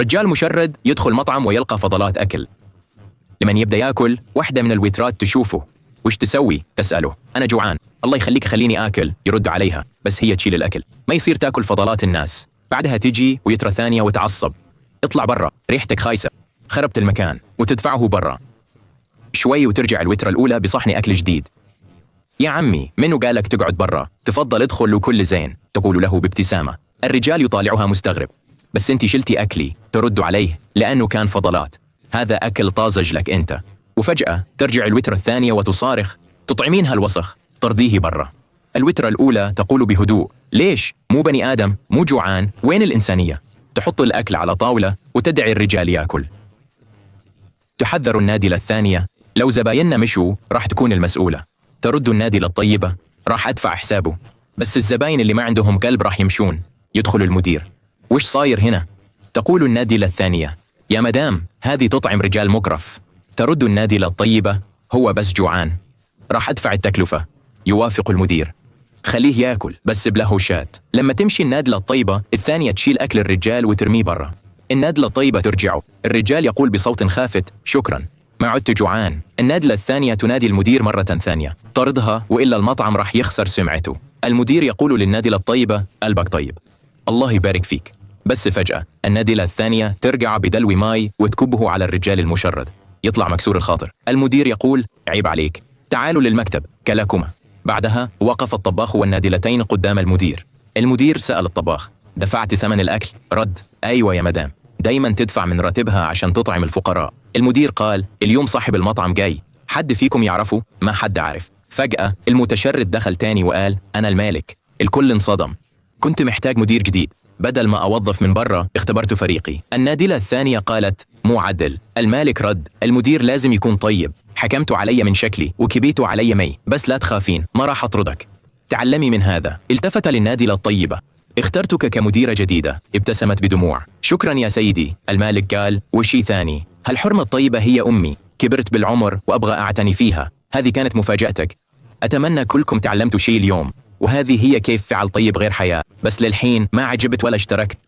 رجال مشرد يدخل مطعم ويلقى فضلات أكل. لمن يبدأ يأكل، واحدة من الويترات تشوفه. وش تسوي؟ تسأله. أنا جوعان. الله يخليك خليني آكل. يرد عليها، بس هي تشيل الأكل. ما يصير تاكل فضلات الناس. بعدها تجي ويترة ثانية وتعصب. اطلع برا، ريحتك خايسة، خربت المكان، وتدفعه برا. شوي وترجع الويترة الأولى بصحن أكل جديد. يا عمي، منو قالك تقعد برا؟ تفضل ادخل وكل زين، تقول له بابتسامة. الرجال يطالعها مستغرب. بس انتي شلتي أكلي، ترد عليه، لأنه كان فضلات. هذا أكل طازج لك أنت. وفجأة ترجع الوترة الثانية وتصارخ. تطعمين هالوسخ، طرديه برا. الوترة الأولى تقول بهدوء. ليش؟ مو بني آدم، مو جوعان، وين الإنسانية؟ تحط الأكل على طاولة وتدعي الرجال يأكل. تحذر النادلة الثانية. لو زبايننا مشوا راح تكون المسؤولة. ترد النادلة الطيبة. راح أدفع حسابه، بس الزباين اللي ما عندهم قلب راح يمشون. يدخل المدير. وش صاير هنا؟ تقول النادلة الثانية. يا مدام، هذه تطعم رجال مكرف. ترد النادلة الطيبة. هو بس جوعان، راح أدفع التكلفة. يوافق المدير. خليه يأكل، بس بله شات. لما تمشي النادلة الطيبة الثانية تشيل أكل الرجال وترميه برا. النادلة الطيبة ترجعه. الرجال يقول بصوت خافت: شكرا، ما عدت جوعان. النادلة الثانية تنادي المدير مرة ثانية. طردها، وإلا المطعم راح يخسر سمعته. المدير يقول للنادلة الطيبة: قلبك طيب، الله يبارك فيك. بس فجأة النادلة الثانية ترجع بدلو ماي وتكبه على الرجال المشرد. يطلع مكسور الخاطر. المدير يقول: عيب عليك، تعالوا للمكتب كلاكما. بعدها وقف الطباخ والنادلتين قدام المدير. المدير سأل الطباخ: دفعت ثمن الأكل؟ رد: أيوة يا مدام، دايما تدفع من راتبها عشان تطعم الفقراء. المدير قال: اليوم صاحب المطعم جاي، حد فيكم يعرفه؟ ما حد عارف. فجأة المتشرد دخل تاني وقال: أنا المالك. الكل انصدم. كنت محتاج مدير جديد، بدل ما أوظف من برا اختبرت فريقي. النادلة الثانية قالت: مو عدل. المالك رد: المدير لازم يكون طيب. حكمتوا علي من شكلي وكبيتوا علي مي، بس لا تخافين، ما راح أطردك. تعلمي من هذا. التفت للنادلة الطيبة. اخترتك كمديرة جديدة. ابتسمت بدموع. شكرا يا سيدي. المالك قال: وشي ثاني، هالحرمة الطيبة هي أمي، كبرت بالعمر وأبغى أعتني فيها. هذه كانت مفاجأتك. أتمنى كلكم تعلمتوا شيء اليوم، وهذه هي كيف فعل طيب غير حياة. بس للحين ما عجبت ولا اشتركت.